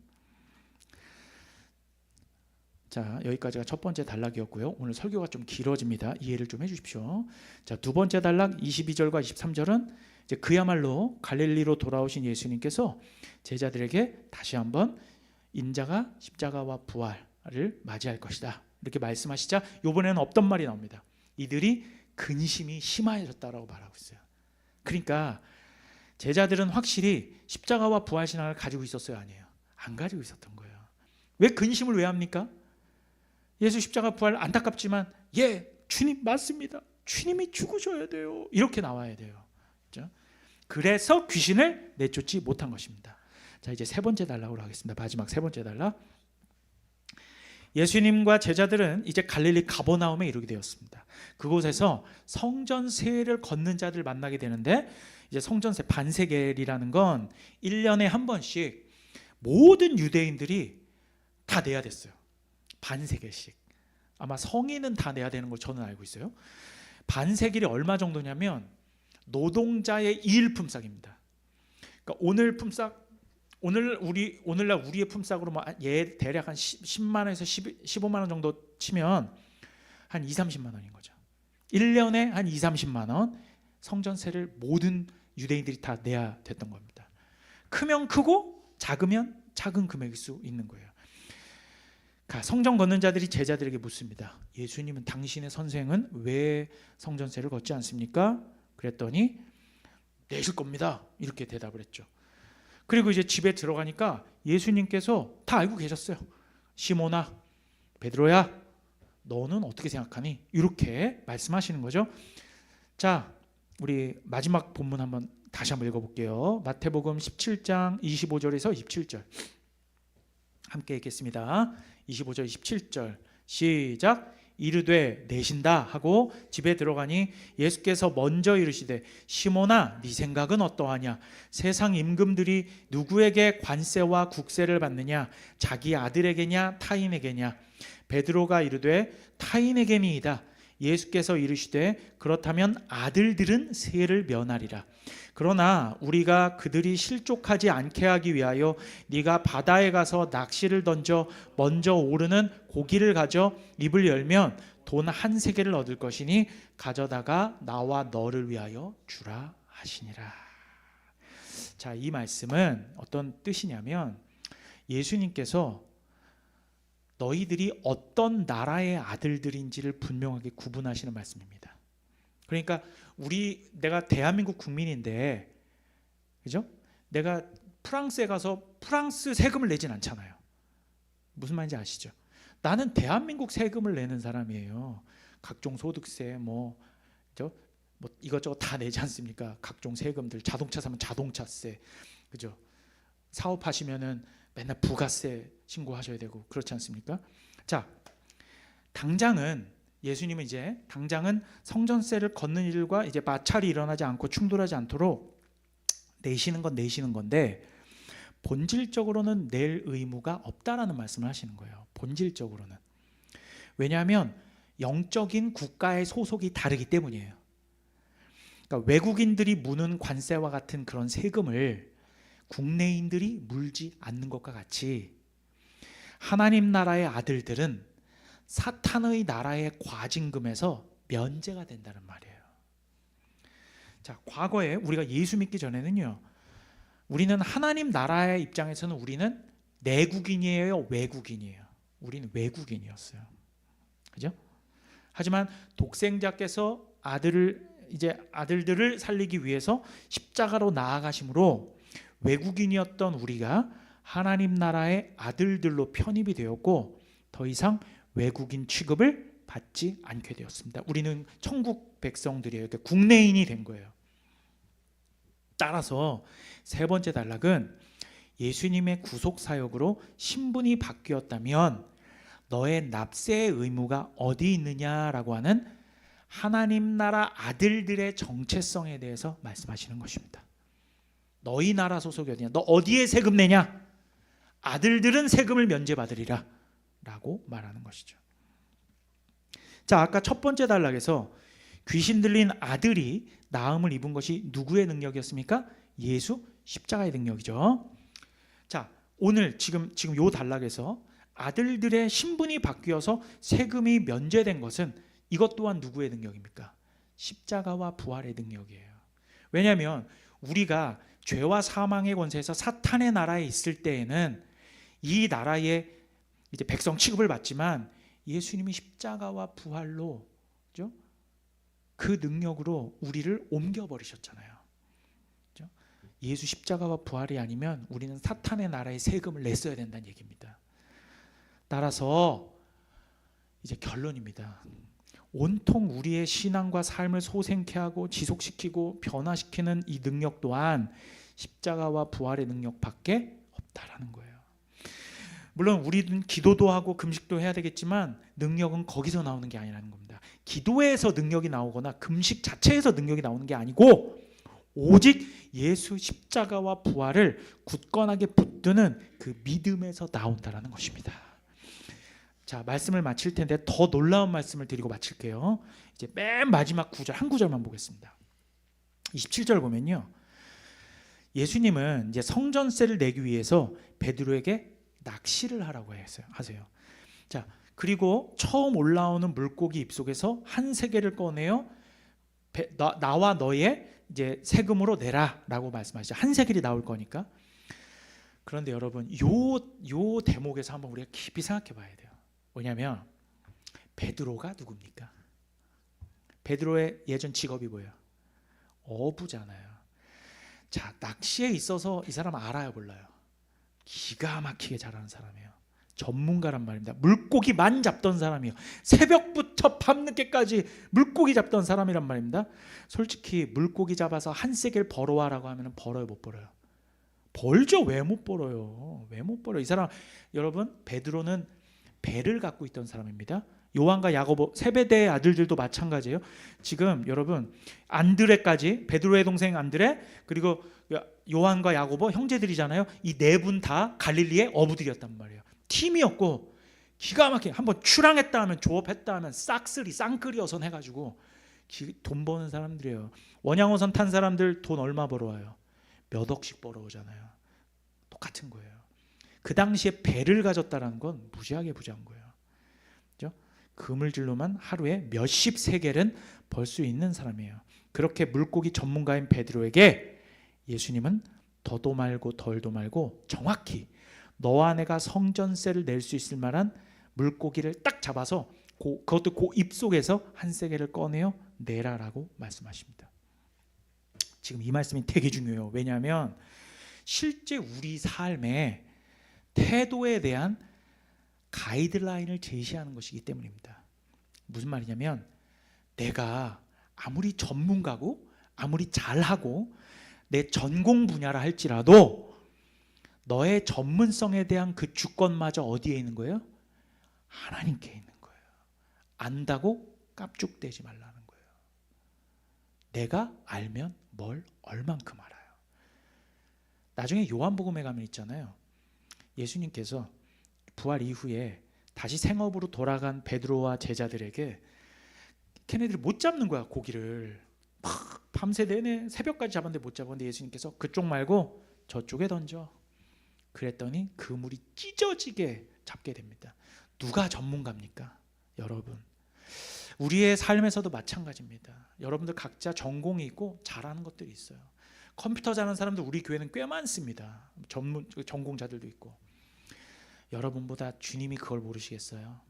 자, 여기까지가 첫 번째 단락이었고요. 오늘 설교가 좀 길어집니다. 이해를 좀 해주십시오. 자, 두 번째 단락 22절과 23절은 이제 그야말로 갈릴리로 돌아오신 예수님께서 제자들에게 다시 한번 인자가 십자가와 부활을 맞이할 것이다 이렇게 말씀하시자 이번에는 없던 말이 나옵니다. 이들이 근심이 심하여졌다라고 말하고 있어요. 그러니까 제자들은 확실히 십자가와 부활 신앙을 가지고 있었어요, 아니에요? 안 가지고 있었던 거예요. 왜 근심을 왜 합니까? 예수 십자가 부활 안타깝지만 주님 맞습니다. 주님이 죽으셔야 돼요. 이렇게 나와야 돼요. 그렇죠? 그래서 귀신을 내쫓지 못한 것입니다. 자, 이제 세 번째 단락으로 하겠습니다. 마지막 세 번째 단락. 예수님과 제자들은 이제 갈릴리 가버나움에 이르게 되었습니다. 그곳에서 성전세를 걷는 자들 만나게 되는데, 이제 성전세 반세겔이라는 건 1년에 한 번씩 모든 유대인들이 다 내야 됐어요. 반세겔씩. 아마 성인은 다 내야 되는 걸 저는 알고 있어요. 반세겔이 얼마 정도냐면 노동자의 2일 품삯입니다. 그러니까 오늘날 우리의 품삯으로 대략 한 10만 원에서 15만 원 정도 치면 한 2, 30만 원인 거죠. 1년에 한 2, 30만 원 성전세를 모든 유대인들이 다 내야 됐던 겁니다. 크면 크고 작으면 작은 금액일 수 있는 거예요. 성전 걷는 자들이 제자들에게 묻습니다. 예수님은 당신의 선생은 왜 성전세를 걷지 않습니까? 그랬더니 내실 겁니다. 이렇게 대답을 했죠. 그리고 이제 집에 들어가니까 예수님께서 다 알고 계셨어요. 시몬아, 베드로야, 너는 어떻게 생각하니? 이렇게 말씀하시는 거죠. 자, 우리 마지막 본문 다시 한번 읽어볼게요. 마태복음 17장 25절에서 27절 함께 읽겠습니다. 25절 27절 시작. 이르되 내신다 하고 집에 들어가니 예수께서 먼저 이르시되 시몬아 네 생각은 어떠하냐? 세상 임금들이 누구에게 관세와 국세를 받느냐? 자기 아들에게냐 타인에게냐? 베드로가 이르되 타인에게니이다. 예수께서 이르시되 그렇다면 아들들은 세를 면하리라. 그러나 우리가 그들이 실족하지 않게 하기 위하여 네가 바다에 가서 낚시를 던져 먼저 오르는 고기를 가져 입을 열면 돈 한 세겔을 얻을 것이니 가져다가 나와 너를 위하여 주라 하시니라. 자, 이 말씀은 어떤 뜻이냐면 예수님께서 너희들이 어떤 나라의 아들들인지를 분명하게 구분하시는 말씀입니다. 그러니까 내가 대한민국 국민인데, 그죠? 내가 프랑스에 가서 프랑스 세금을 내진 않잖아요. 무슨 말인지 아시죠? 나는 대한민국 세금을 내는 사람이에요. 각종 소득세, 이것저것 다 내지 않습니까? 각종 세금들, 자동차 사면 자동차세, 그죠? 사업하시면은 맨날 부가세 신고하셔야 되고 그렇지 않습니까? 자, 예수님은 이제 당장은 성전세를 걷는 일과 이제 마찰이 일어나지 않고 충돌하지 않도록 내시는 건데 본질적으로는 낼 의무가 없다라는 말씀을 하시는 거예요. 본질적으로는. 왜냐하면 영적인 국가의 소속이 다르기 때문이에요. 그러니까 외국인들이 무는 관세와 같은 그런 세금을 국내인들이 물지 않는 것과 같이 하나님 나라의 아들들은 사탄의 나라의 과징금에서 면제가 된다는 말이에요. 자, 과거에 우리가 예수 믿기 전에는요, 우리는 하나님 나라의 입장에서는 우리는 내국인이에요, 외국인이에요? 우리는 외국인이었어요. 그죠? 하지만 독생자께서 아들들을 살리기 위해서 십자가로 나아가심으로 외국인이었던 우리가 하나님 나라의 아들들로 편입이 되었고 더 이상 외국인 취급을 받지 않게 되었습니다. 우리는 천국 백성들이에요. 그러니까 국내인이 된 거예요. 따라서 세 번째 단락은 예수님의 구속 사역으로 신분이 바뀌었다면 너의 납세의 의무가 어디 있느냐라고 하는 하나님 나라 아들들의 정체성에 대해서 말씀하시는 것입니다. 너희 나라 소속이 어디냐? 너 어디에 세금 내냐? 아들들은 세금을 면제받으리라 라고 말하는 것이죠. 자, 아까 첫 번째 단락에서 귀신 들린 아들이 나음을 입은 것이 누구의 능력이었습니까? 예수 십자가의 능력이죠. 자, 오늘 지금 요 단락에서 아들들의 신분이 바뀌어서 세금이 면제된 것은 이것 또한 누구의 능력입니까? 십자가와 부활의 능력이에요. 왜냐하면 우리가 죄와 사망의 권세에서 사탄의 나라에 있을 때에는 이 나라의 이제 백성 취급을 받지만 예수님이 십자가와 부활로, 그죠? 그 능력으로 우리를 옮겨버리셨잖아요. 그죠? 예수 십자가와 부활이 아니면 우리는 사탄의 나라의 세금을 냈어야 된다는 얘기입니다. 따라서 이제 결론입니다. 온통 우리의 신앙과 삶을 소생케 하고 지속시키고 변화시키는 이 능력 또한 십자가와 부활의 능력밖에 없다라는 거예요. 물론 우리는 기도도 하고 금식도 해야 되겠지만 능력은 거기서 나오는 게 아니라는 겁니다. 기도에서 능력이 나오거나 금식 자체에서 능력이 나오는 게 아니고 오직 예수 십자가와 부활을 굳건하게 붙드는 그 믿음에서 나온다라는 것입니다. 자, 말씀을 마칠 텐데 더 놀라운 말씀을 드리고 마칠게요. 이제 맨 마지막 구절 한 구절만 보겠습니다. 27절 보면요, 예수님은 이제 성전세를 내기 위해서 베드로에게 낚시를 하라고 하세요. 자, 그리고 처음 올라오는 물고기 입속에서 한 세겔을 꺼내어 나와 너의 이제 세금으로 내라라고 말씀하시죠. 한 세겔이 나올 거니까. 그런데 여러분, 요 대목에서 한번 우리가 깊이 생각해 봐야 돼요. 왜냐하면 베드로가 누굽니까? 베드로의 예전 직업이 뭐예요? 어부잖아요. 자, 낚시에 있어서 이 사람 알아요, 몰라요? 기가 막히게 잘하는 사람이에요. 전문가란 말입니다. 물고기만 잡던 사람이에요. 새벽부터 밤늦게까지 물고기 잡던 사람이란 말입니다. 솔직히 물고기 잡아서 한 세겔 벌어와라고 하면 벌어요, 못 벌어요? 벌죠. 왜 못 벌어요? 왜 못 벌어요? 이 사람, 여러분, 베드로는 배를 갖고 있던 사람입니다. 요한과 야고보, 세베대의 아들들도 마찬가지예요. 지금 여러분, 안드레까지, 베드로의 동생 안드레, 그리고 요한과 야고보 형제들이잖아요. 이 네 분 다 갈릴리의 어부들이었단 말이에요. 팀이었고 기가 막히게 한번 출항했다 하면, 조업했다 하면 쌍끌이 어선 해가지고 돈 버는 사람들이에요. 원양어선 탄 사람들 돈 얼마 벌어와요? 몇 억씩 벌어오잖아요. 똑같은 거예요. 그 당시에 배를 가졌다는 건 무지하게 부자인 거예요. 그렇죠? 그물질로만 하루에 몇십 세겔은 벌 수 있는 사람이에요. 그렇게 물고기 전문가인 베드로에게 예수님은 더도 말고 덜도 말고 정확히 너와 내가 성전세를 낼 수 있을 만한 물고기를 딱 잡아서 그것도 그 입속에서 한 세겔을 꺼내어 내라라고 말씀하십니다. 지금 이 말씀이 되게 중요해요. 왜냐하면 실제 우리 삶의 태도에 대한 가이드라인을 제시하는 것이기 때문입니다. 무슨 말이냐면, 내가 아무리 전문가고 아무리 잘하고 내 전공 분야라 할지라도 너의 전문성에 대한 그 주권마저 어디에 있는 거예요? 하나님께 있는 거예요. 안다고 깝죽대지 말라는 거예요. 내가 알면 뭘 얼만큼 알아요. 나중에 요한복음에 가면 있잖아요. 예수님께서 부활 이후에 다시 생업으로 돌아간 베드로와 제자들에게 걔네들이 못 잡는 거야, 고기를. 막 밤새 내내 새벽까지 잡았는데 못 잡았는데 예수님께서 그쪽 말고 저쪽에 던져. 그랬더니 그물이 찢어지게 잡게 됩니다. 누가 전문가입니까? 여러분, 우리의 삶에서도 마찬가지입니다. 여러분들 각자 전공이 있고 잘하는 것들이 있어요. 컴퓨터 잘하는 사람들 우리 교회는 꽤 많습니다. 전공자들도 있고. 여러분보다 주님이 그걸 모르시겠어요?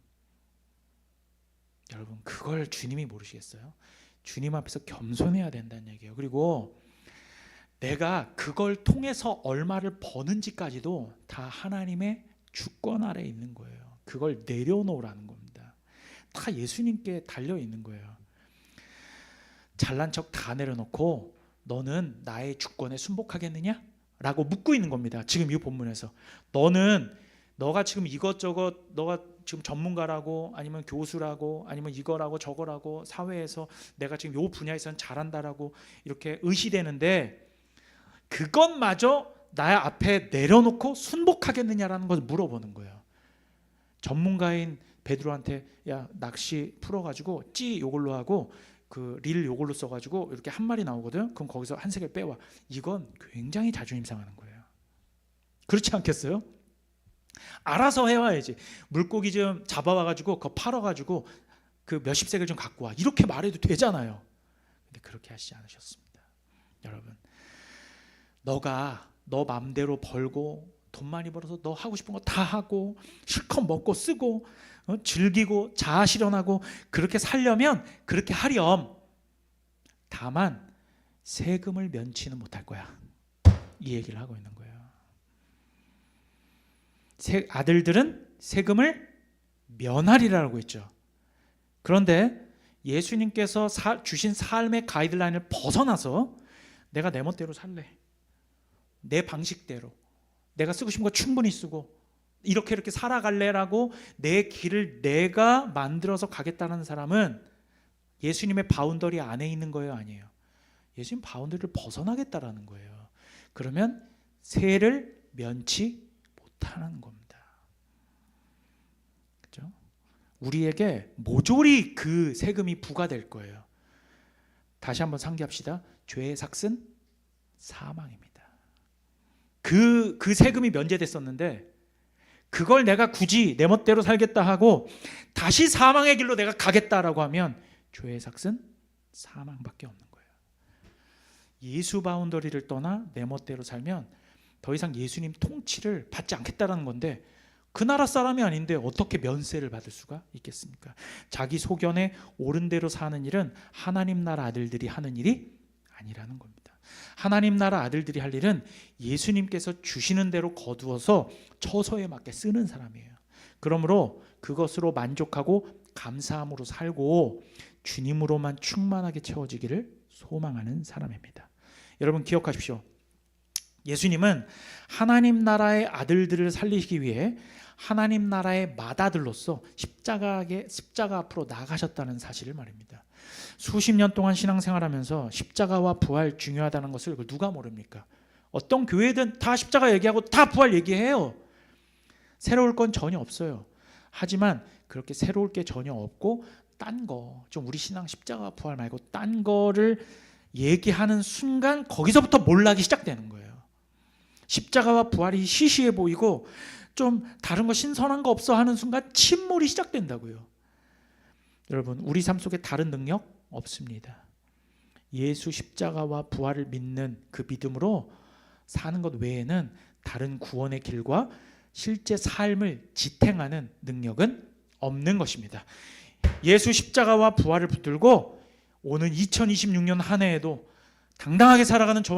여러분, 그걸 주님이 모르시겠어요? 주님 앞에서 겸손해야 된다는 얘기예요. 그리고 내가 그걸 통해서 얼마를 버는지까지도 다 하나님의 주권 아래에 있는 거예요. 그걸 내려놓으라는 겁니다. 다 예수님께 달려 있는 거예요. 잘난 척 다 내려놓고 너는 나의 주권에 순복하겠느냐? 라고 묻고 있는 겁니다. 지금 이 본문에서 너가 지금 이것저것, 너가 지금 전문가라고 아니면 교수라고 아니면 이거라고 저거라고 사회에서 내가 지금 요 분야에서는 잘한다라고 이렇게 의시되는데, 그것마저 나의 앞에 내려놓고 순복하겠느냐라는 것을 물어보는 거예요. 전문가인 베드로한테 야, 낚시 풀어가지고 찌 요걸로 하고 그 릴 요걸로 써가지고 이렇게 한 마리 나오거든. 그럼 거기서 한 세겔 빼와. 이건 굉장히 자존심 상하는 거예요. 그렇지 않겠어요? 알아서 해와야지. 물고기 좀 잡아와가지고 그거 팔아가지고 그 몇십 세겔 좀 갖고 와. 이렇게 말해도 되잖아요. 근데 그렇게 하시지 않으셨습니다. 여러분, 너 맘대로 벌고 돈 많이 벌어서 너 하고 싶은 거 다 하고 실컷 먹고 쓰고 즐기고 자아 실현하고 그렇게 살려면 그렇게 하렴. 다만 세금을 면치는 못할 거야. 이 얘기를 하고 있는 거예요. 아들들은 세금을 면하리라고 했죠. 그런데 예수님께서 주신 삶의 가이드라인을 벗어나서 내가 내 멋대로 살래, 내 방식대로 내가 쓰고 싶은 거 충분히 쓰고 이렇게 살아갈래라고 내 길을 내가 만들어서 가겠다는 사람은 예수님의 바운더리 안에 있는 거예요, 아니에요? 예수님 바운더리를 벗어나겠다라는 거예요. 그러면 세를 면치 못하는 겁니다. 그렇죠? 우리에게 모조리 그 세금이 부과될 거예요. 다시 한번 상기합시다. 죄의 삭은 사망입니다. 그 세금이 면제됐었는데 그걸 내가 굳이 내 멋대로 살겠다 하고 다시 사망의 길로 내가 가겠다라고 하면 죄의 삭은 사망밖에 없는 거예요. 예수 바운더리를 떠나 내 멋대로 살면 더 이상 예수님 통치를 받지 않겠다라는 건데, 그 나라 사람이 아닌데 어떻게 면세를 받을 수가 있겠습니까? 자기 소견에 옳은 대로 사는 일은 하나님 나라 아들들이 하는 일이 아니라는 겁니다. 하나님 나라 아들들이 할 일은 예수님께서 주시는 대로 거두어서 처소에 맞게 쓰는 사람이에요. 그러므로 그것으로 만족하고 감사함으로 살고 주님으로만 충만하게 채워지기를 소망하는 사람입니다. 여러분 기억하십시오. 예수님은 하나님 나라의 아들들을 살리시기 위해 하나님 나라의 맏아들로서 십자가 앞으로 나가셨다는 사실을 말입니다. 수십 년 동안 신앙생활하면서 십자가와 부활 중요하다는 것을 누가 모릅니까? 어떤 교회든 다 십자가 얘기하고 다 부활 얘기해요. 새로울 건 전혀 없어요. 하지만 그렇게 새로울 게 전혀 없고 딴 거, 좀 우리 신앙 십자가와 부활 말고 딴 거를 얘기하는 순간 거기서부터 몰락이 시작되는 거예요. 십자가와 부활이 시시해 보이고 좀 다른 거 신선한 거 없어 하는 순간 침몰이 시작된다고요. 여러분, 우리 삶 속에 다른 능력 없습니다. 예수 십자가와 부활을 믿는 그 믿음으로 사는 것 외에는 다른 구원의 길과 실제 삶을 지탱하는 능력은 없는 것입니다. 예수 십자가와 부활을 붙들고 오는 2026년 한 해에도 당당하게 살아가는 저와